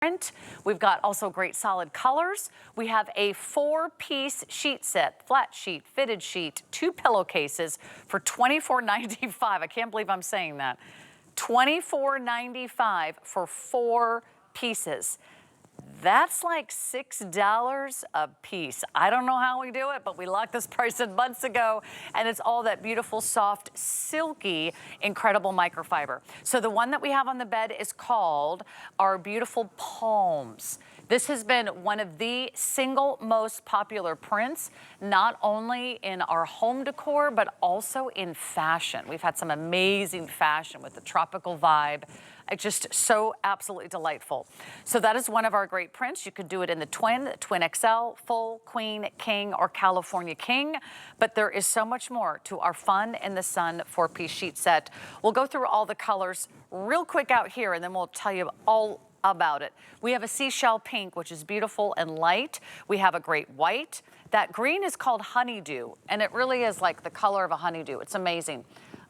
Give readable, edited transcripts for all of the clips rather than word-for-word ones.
print. We've got also great solid colors. We have a 4-piece sheet set, flat sheet, fitted sheet, 2 pillowcases for $24.95. I can't believe I'm saying that. $24.95 for 4 pieces. That's like $6 a piece. I don't know how we do it, but we locked this price in months ago, and it's all that beautiful, soft, silky, incredible microfiber. So the one that we have on the bed is called our beautiful palms. This has been one of the single most popular prints, not only in our home decor, but also in fashion. We've had some amazing fashion with the tropical vibe. It's just so absolutely delightful. So that is one of our great prints. You could do it in the twin XL, full, queen, king, or California king. But there is so much more to our Fun in the Sun 4-piece sheet set. We'll go through all the colors real quick out here, and then we'll tell you all about it. We have a seashell pink, which is beautiful and light. We have a great white. That green is called honeydew, and it really is like the color of a honeydew. It's amazing.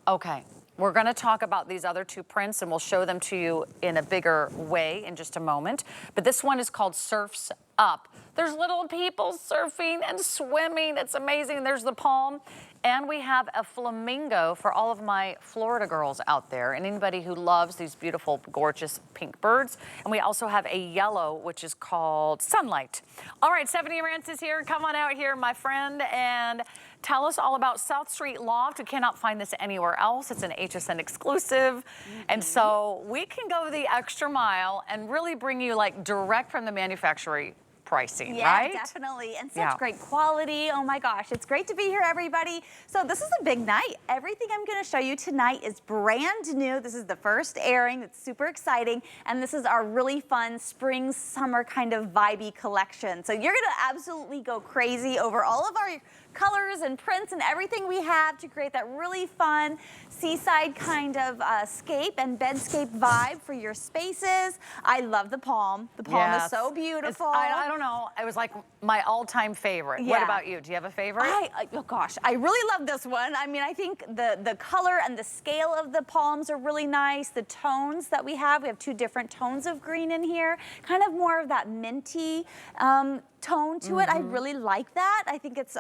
Okay. We're going to talk about these other 2 prints, and we'll show them to you in a bigger way in just a moment. But this one is called Surfs Up. There's little people surfing and swimming. It's amazing. There's the palm. And we have a flamingo for all of my Florida girls out there and anybody who loves these beautiful, gorgeous pink birds. And we also have a yellow, which is called Sunlight. All right, Stephanie Rance is here. Come on out here, my friend, and tell us all about South Street Loft. We cannot find this anywhere else. It's an HSN exclusive. And so we can go the extra mile and really bring you like direct from the manufacturer pricing, right? Yeah, definitely. And such great quality. Oh my gosh, it's great to be here, everybody. So this is a big night. Everything I'm going to show you tonight is brand new. This is the first airing. It's super exciting. And this is our really fun spring, summer kind of vibey collection. So you're going to absolutely go crazy over all of our colors and prints and everything we have to create that really fun seaside kind of scape and bedscape vibe for your spaces. I love the palm. The palm is so beautiful. I don't know. It was like my all-time favorite. What about you? Do you have a favorite? Oh gosh, I really love this one. I mean, I think the color and the scale of the palms are really nice. The tones that we have 2 different tones of green in here, kind of more of that minty tone to it. I really like that. I think it's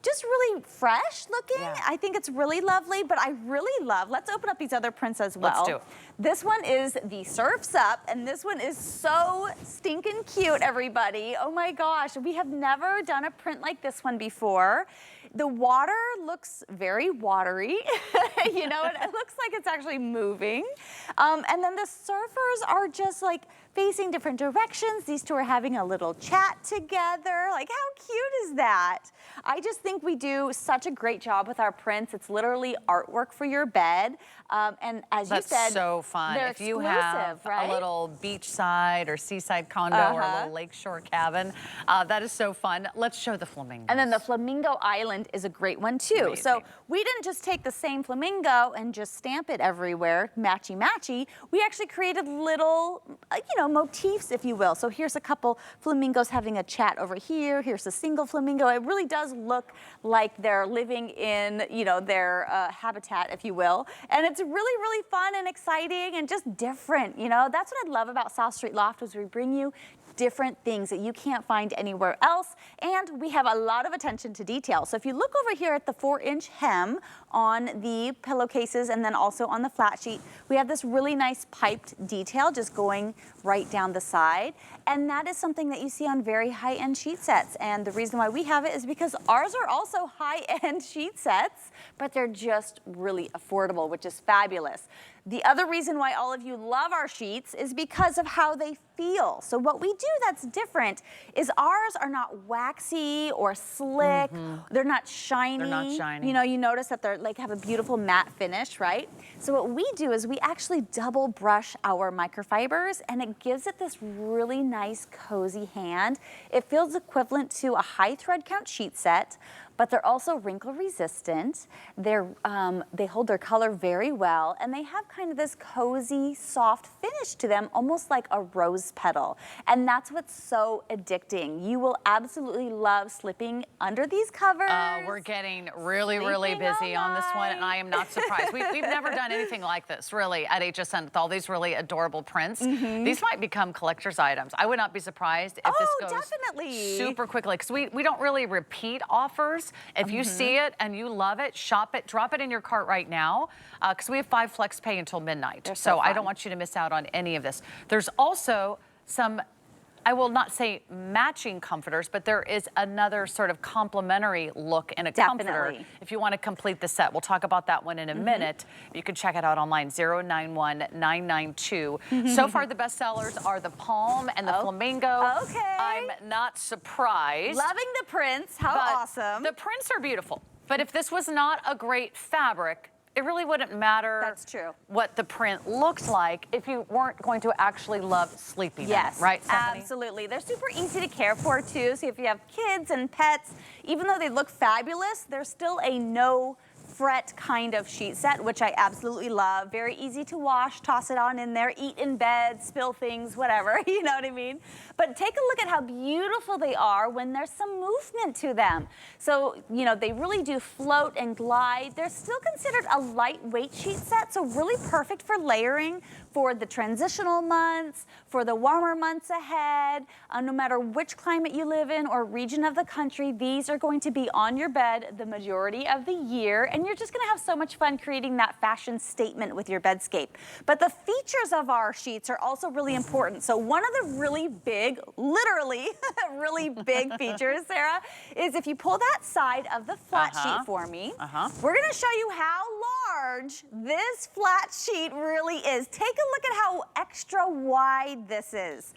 just really fresh looking. I think it's really lovely, but I really love, let's open up these other prints as well. Let's do it. This one is the Surfs Up, and this one is so stinking cute, everybody. Oh my gosh, we have never done a print like this one before. The water looks very watery. You know, it looks like it's actually moving. And then the surfers are just like facing different directions. These 2 are having a little chat together. Like, how cute is that? I just think we do such a great job with our prints. It's literally artwork for your bed. And as you said, that's so fun. If you have a little beachside or seaside condo or a little lakeshore cabin, that is so fun. Let's show the flamingos. And then the Flamingo Island is a great one too. Amazing. So we didn't just take the same flamingo and just stamp it everywhere, matchy-matchy. We actually created little, you know, motifs, if you will. So here's a couple flamingos having a chat over here. Here's a single flamingo. It really does look like they're living in, you know, their habitat, if you will. And it's really, really fun and exciting and just different. You know, that's what I love about South Street Loft, is we bring you different things that you can't find anywhere else, and we have a lot of attention to detail. So if you look over here at the 4-inch hem on the pillowcases and then also on the flat sheet, we have this really nice piped detail just going right down the side, and that is something that you see on very high-end sheet sets. And the reason why we have it is because ours are also high-end sheet sets, but they're just really affordable, which is fabulous. The other reason why all of you love our sheets is because of how they feel. So what we do that's different is ours are not waxy or slick. They're not shiny. They're not shiny. You know, you notice that they're like have a beautiful matte finish, right? So what we do is we actually double brush our microfibers, and it gives it this really nice cozy hand. It feels equivalent to a high thread count sheet set, but they're also wrinkle resistant. They hold their color very well, and they have kind of this cozy, soft finish to them, almost like a rose petal. And that's what's so addicting. You will absolutely love slipping under these covers. We're getting really busy on this one, and I am not surprised. We've never done anything like this, really, at HSN with all these really adorable prints. These might become collector's items. I would not be surprised if this goes definitely. super quickly, because we don't really repeat offers. If you see it and you love it, shop it, drop it in your cart right now, because we have 5 flex pay until midnight. So I don't want you to miss out on any of this. There's also some, I will not say matching comforters, but there is another sort of complementary look in a comforter if you want to complete the set. We'll talk about that one in a minute. You can check it out online, 091992. So far, the best sellers are the palm and the flamingo. Okay. I'm not surprised. Loving the prints. How awesome. The prints are beautiful. But if this was not a great fabric, it really wouldn't matter. That's true. What the print looked like if you weren't going to actually love sleeping. Yes, right, Stephanie? Absolutely. They're super easy to care for too. So if you have kids and pets, even though they look fabulous, they're still a no fret kind of sheet set, which I absolutely love. Very easy to wash, toss it on in there, eat in bed, spill things, whatever, you know what I mean? But take a look at how beautiful they are when there's some movement to them. So, you know, they really do float and glide. They're still considered a lightweight sheet set, so really perfect for layering for the transitional months, for the warmer months ahead. No matter which climate you live in or region of the country, these are going to be on your bed the majority of the year, and you're just gonna have so much fun creating that fashion statement with your bedscape. But the features of our sheets are also really important. So one of the really big, literally really big features, Sarah, is if you pull that side of the flat sheet for me, we're gonna show you how large this flat sheet really is. Take a look at how extra wide this is.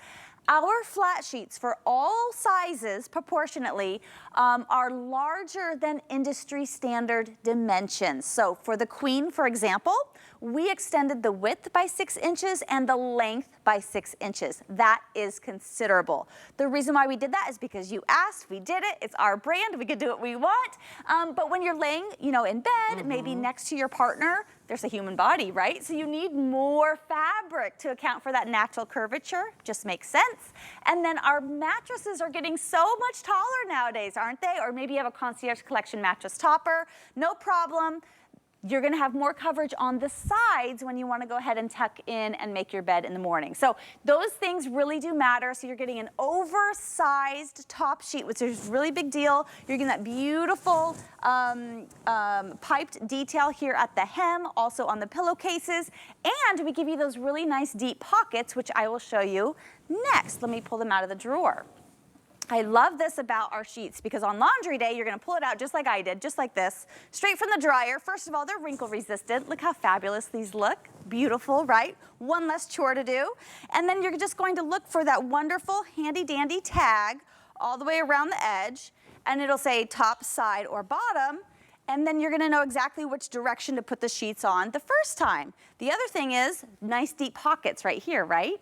Our flat sheets for all sizes proportionately are larger than industry standard dimensions. So for the queen, for example, we extended the width by 6 inches and the length by 6 inches. That is considerable. The reason why we did that is because you asked, we did it, it's our brand, we could do what we want. But when you're laying, you know, in bed, maybe next to your partner, there's a human body, right? So you need more fabric to account for that natural curvature. Just makes sense. And then our mattresses are getting so much taller nowadays, aren't they? Or maybe you have a concierge collection mattress topper. No problem. You're gonna have more coverage on the sides when you wanna go ahead and tuck in and make your bed in the morning. So those things really do matter. So you're getting an oversized top sheet, which is a really big deal. You're getting that beautiful piped detail here at the hem, also on the pillowcases. And we give you those really nice deep pockets, which I will show you next. Let me pull them out of the drawer. I love this about our sheets because on laundry day, you're gonna pull it out just like I did, just like this, straight from the dryer. First of all, they're wrinkle resistant. Look how fabulous these look. Beautiful, right? One less chore to do. And then you're just going to look for that wonderful handy dandy tag all the way around the edge, and it'll say top, side, or bottom. And then you're gonna know exactly which direction to put the sheets on the first time. The other thing is nice deep pockets right here, right?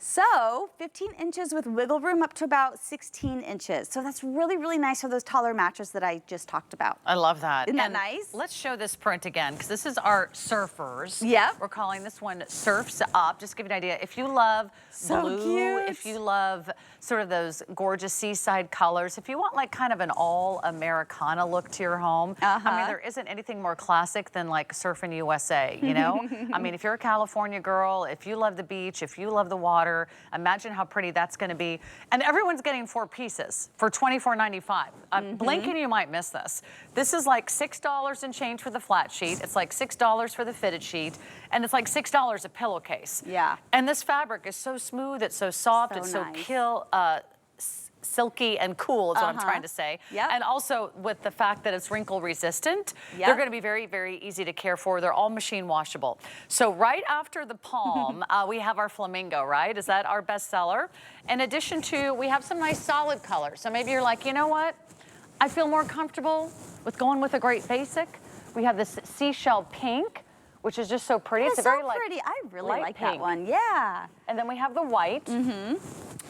So 15 inches with wiggle room up to about 16 inches. So that's really, really nice for those taller mattresses that I just talked about. I love that. Isn't that nice? Let's show this print again, because this is our surfers. Yep. We're calling this one Surfs Up. Just to give you an idea, if you love blue, if you love sort of those gorgeous seaside colors, if you want like kind of an all Americana look to your home, I mean, there isn't anything more classic than like Surfing USA, you know? I mean, if you're a California girl, if you love the beach, if you love the water, imagine how pretty that's gonna be. And everyone's getting 4 pieces for $24.95. Blink and you might miss this. This is like $6 and change for the flat sheet. It's like $6 for the fitted sheet. And it's like $6 a pillowcase. Yeah. And this fabric is so smooth, it's so soft, it's so silky and cool is what I'm trying to say. Yep. And also with the fact that it's wrinkle resistant, they're gonna be very, very easy to care for. They're all machine washable. So right after the palm, we have our flamingo, right? Is that our best seller? In addition to, we have some nice solid colors. So maybe you're like, you know what? I feel more comfortable with going with a great basic. We have this seashell pink, which is just so pretty. It's a very so pretty. I really like pink. that one. Yeah. And then we have the white.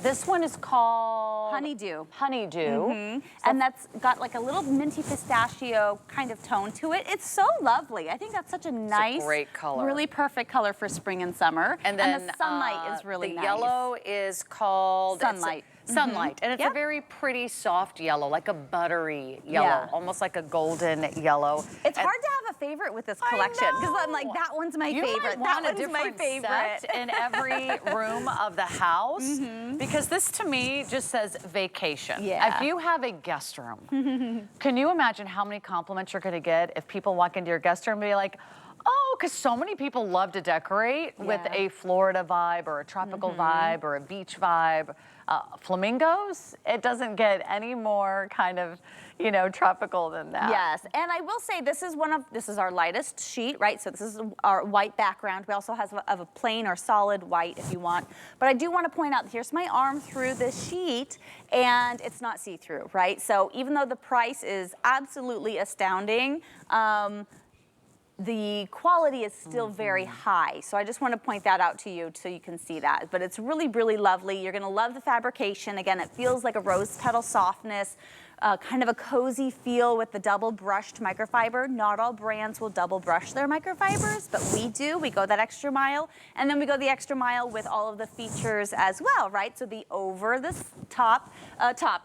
This one is called Honeydew. Honeydew. And that's got like a little minty pistachio kind of tone to it. It's so lovely. I think that's such a nice, great color. really perfect color for spring and summer. And then the sunlight is really the nice. yellow is called Sunlight. Sunlight, and it's a very pretty soft yellow, like a buttery yellow, almost like a golden yellow. It's hard to have a favorite with this collection because I'm like, that one's my favorite. Might That want a one's my different favorite. set in every room of the house because this to me just says vacation. Yeah. If you have a guest room, can you imagine how many compliments you're going to get if people walk into your guest room and be like, oh, because so many people love to decorate with a Florida vibe or a tropical vibe or a beach vibe. Flamingos, it doesn't get any more kind of, you know, tropical than that. Yes, and I will say this is our lightest sheet, right? So this is our white background. We also have a plain or solid white if you want. But I do want to point out, here's my arm through this sheet, and it's not see-through, right? So even though the price is absolutely astounding, the quality is still very high. So I just want to point that out to you so you can see that. But it's really, really lovely. You're going to love the fabrication. Again, it feels like a rose petal softness, kind of a cozy feel with the double brushed microfiber. Not all brands will double brush their microfibers, but we do. We go that extra mile. And then we go the extra mile with all of the features as well, right? So the over the top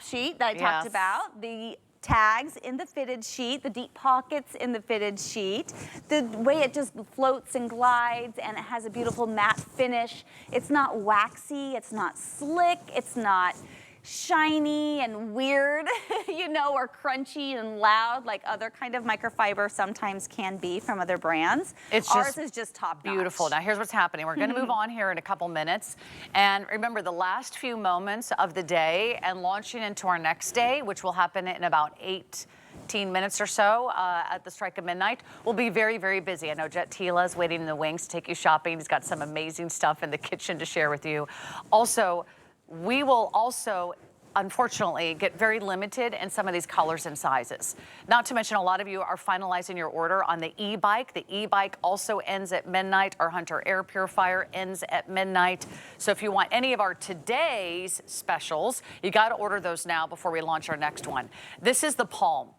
sheet that I talked about, the tags in the fitted sheet, the deep pockets in the fitted sheet, the way it just floats and glides, and it has a beautiful matte finish. It's not waxy, it's not slick, it's not shiny and weird, you know, or crunchy and loud like other kind of microfiber sometimes can be from other brands. Ours is just top notch. Beautiful. Now here's what's happening. We're going to move on here in a couple minutes. And remember the last few moments of the day and launching into our next day, which will happen in about 18 minutes or so at the strike of midnight. We'll be very, very busy. I know Jet Tila is waiting in the wings to take you shopping. He's got some amazing stuff in the kitchen to share with you. Also, we will also, unfortunately, get very limited in some of these colors and sizes. Not to mention, a lot of you are finalizing your order on the e-bike. The e-bike also ends at midnight. Our Hunter air purifier ends at midnight. So if you want any of our today's specials, you got to order those now before we launch our next one. This is the Palm.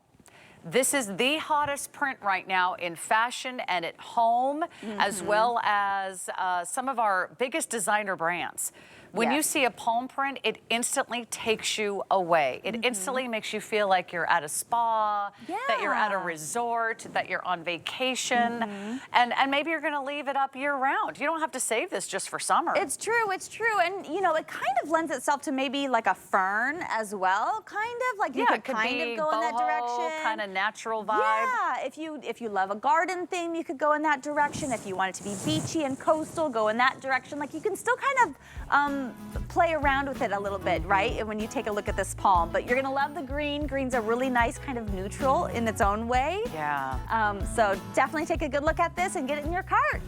This is the hottest print right now in fashion and at home, as well as some of our biggest designer brands. When you see a palm print, it instantly takes you away. It instantly makes you feel like you're at a spa, that you're at a resort, that you're on vacation, and maybe you're gonna leave it up year round. You don't have to save this just for summer. It's true, and you know, it kind of lends itself to maybe like a fern as well, kind of, like you could kind of go in that direction. Kind of natural vibe. Yeah, if you love a garden theme, you could go in that direction. If you want it to be beachy and coastal, go in that direction. Like you can still kind of play around with it a little bit, right? And when you take a look at this palm, but you're gonna love the green. Green's a really nice kind of neutral in its own way. Yeah. So definitely take a good look at this and get it in your cart.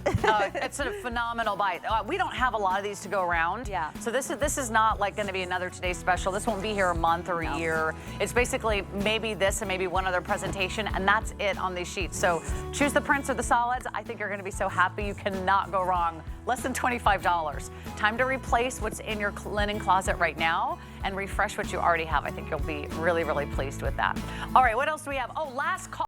It's a phenomenal bite. We don't have a lot of these to go around. Yeah. So this is not like going to be another Today's Special. This won't be here a month or a year. It's basically maybe this and maybe one other presentation, and that's it on these sheets. So choose the prints or the solids. I think you're going to be so happy. You cannot go wrong. Less than $25. Time to replace what's in your linen closet right now and refresh what you already have. I think you'll be really, really pleased with that. All right, what else do we have? Oh, last call.